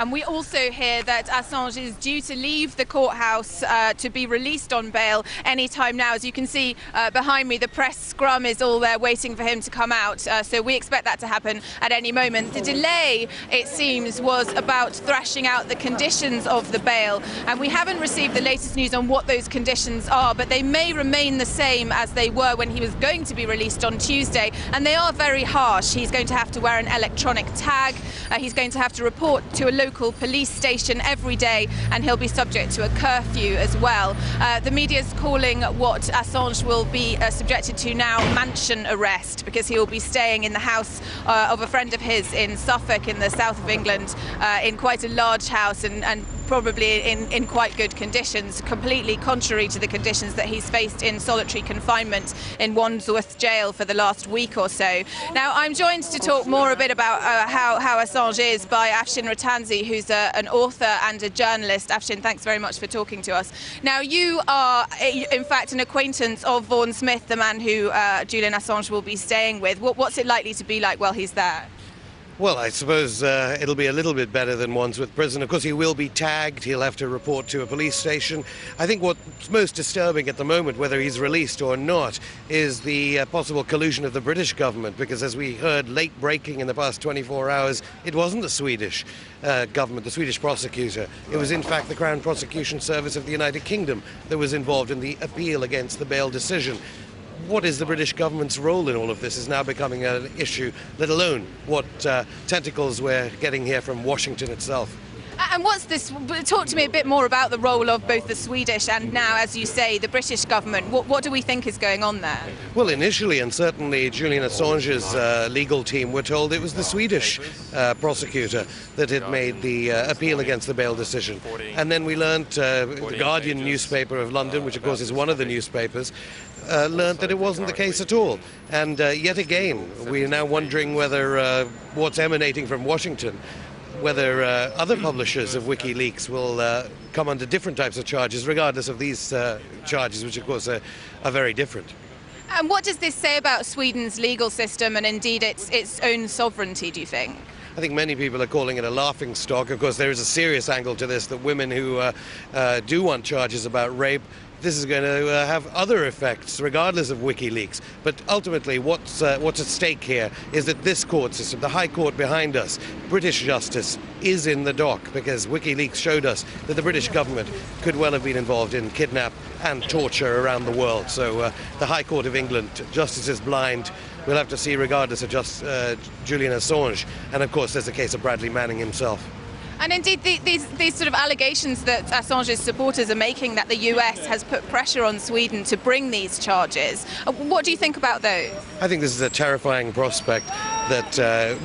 And we also hear that Assange is due to leave the courthouse to be released on bail any time now. As you can see behind me, the press scrum is all there waiting for him to come out. So we expect that to happen at any moment. The delay, it seems, was about thrashing out the conditions of the bail. And we haven't received the latest news on what those conditions are, but they may remain the same as they were when he was going to be released on Tuesday. And they are very harsh. He's going to have to wear an electronic tag. He's going to have to report to a local police station every day, and he'll be subject to a curfew as well. The media's calling what Assange will be subjected to now mansion arrest, because he will be staying in the house of a friend of his in Suffolk in the south of England, in quite a large house and probably in quite good conditions, completely contrary to the conditions that he's faced in solitary confinement in Wandsworth jail for the last week or so. Now, I'm joined to talk more a bit about how Assange is by Afshin Rattansi, who's an author and a journalist. Afshin, thanks very much for talking to us. Now, you are, in fact, an acquaintance of Vaughan Smith, the man who Julian Assange will be staying with. What's it likely to be like while he's there? Well, I suppose it'll be a little bit better than Wandsworth Prison. Of course, he will be tagged. He'll have to report to a police station. I think what's most disturbing at the moment, whether he's released or not, is the possible collusion of the British government, because as we heard late breaking in the past 24 hours, it wasn't the Swedish government, the Swedish prosecutor. It was, in fact, the Crown Prosecution Service of the United Kingdom that was involved in the appeal against the bail decision. What is the British government's role in all of this is now becoming an issue, let alone what tentacles we're getting here from Washington itself. And what's this? Talk to me a bit more about the role of both the Swedish and now, as you say, the British government. What do we think is going on there? Well, initially, and certainly Julian Assange's legal team were told it was the Swedish prosecutor that had made the appeal against the bail decision. And then we learned, the Guardian newspaper of London, which of course is one of the newspapers, learned that it wasn't the case at all. And yet again, we are now wondering whether what's emanating from Washington, whether other publishers of WikiLeaks will come under different types of charges, regardless of these charges, which of course are very different. And what does this say about Sweden's legal system and indeed its own sovereignty, do you think? I think many people are calling it a laughing stock. Of course, there is a serious angle to this, that women who do want charges about rape, this is going to have other effects regardless of WikiLeaks. But ultimately, what's at stake here is that this court system, the High Court behind us, British justice, is in the dock, because WikiLeaks showed us that the British government could well have been involved in kidnap and torture around the world. So the High Court of England, justice is blind. We'll have to see, regardless of Julian Assange. And of course, there's the case of Bradley Manning himself. And indeed, these sort of allegations that Assange's supporters are making, that the US has put pressure on Sweden to bring these charges. What do you think about those? I think this is a terrifying prospect, that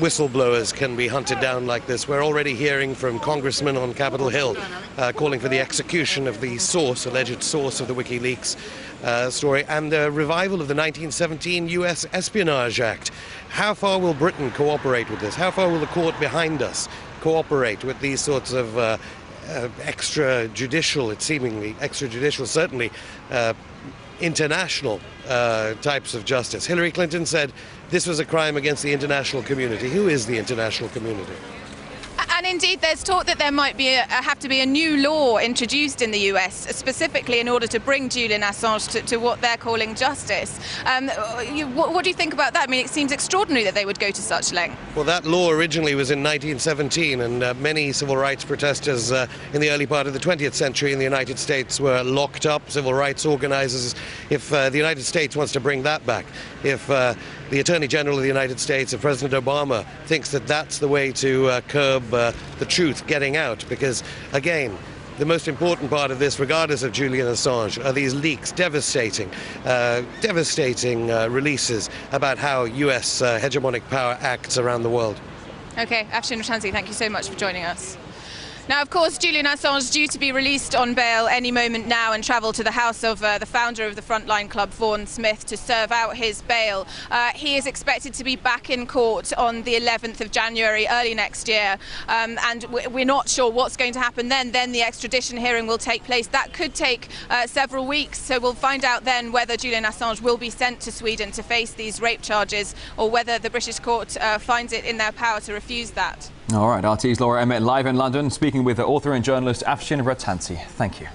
whistleblowers can be hunted down like this. We're already hearing from congressmen on Capitol Hill calling for the execution of the source, alleged source of the WikiLeaks story, and the revival of the 1917 US Espionage Act. How far will Britain cooperate with this? How far will the court behind us cooperate with these sorts of extrajudicial, it's seemingly extrajudicial, certainly international types of justice? Hillary Clinton said this was a crime against the international community. Who is the international community? And indeed, there's talk that there might be have to be a new law introduced in the US, specifically in order to bring Julian Assange to what they're calling justice. What do you think about that? I mean, it seems extraordinary that they would go to such length. Well, that law originally was in 1917, and many civil rights protesters in the early part of the 20th century in the United States were locked up. Civil rights organizers, if the United States wants to bring that back, if the Attorney General of the United States, if President Obama thinks that that's the way to curb the truth getting out, because, again, the most important part of this, regardless of Julian Assange, are these leaks, devastating releases about how US hegemonic power acts around the world. Okay, Afshin Rattansi, thank you so much for joining us. Now, of course, Julian Assange is due to be released on bail any moment now and travel to the house of the founder of the Frontline Club, Vaughan Smith, to serve out his bail. He is expected to be back in court on the 11th of January, early next year, and we're not sure what's going to happen then. Then the extradition hearing will take place. That could take several weeks, so we'll find out then whether Julian Assange will be sent to Sweden to face these rape charges, or whether the British court finds it in their power to refuse that. All right, RT's Laura Emmett live in London, speaking with the author and journalist Afshin Rattansi. Thank you.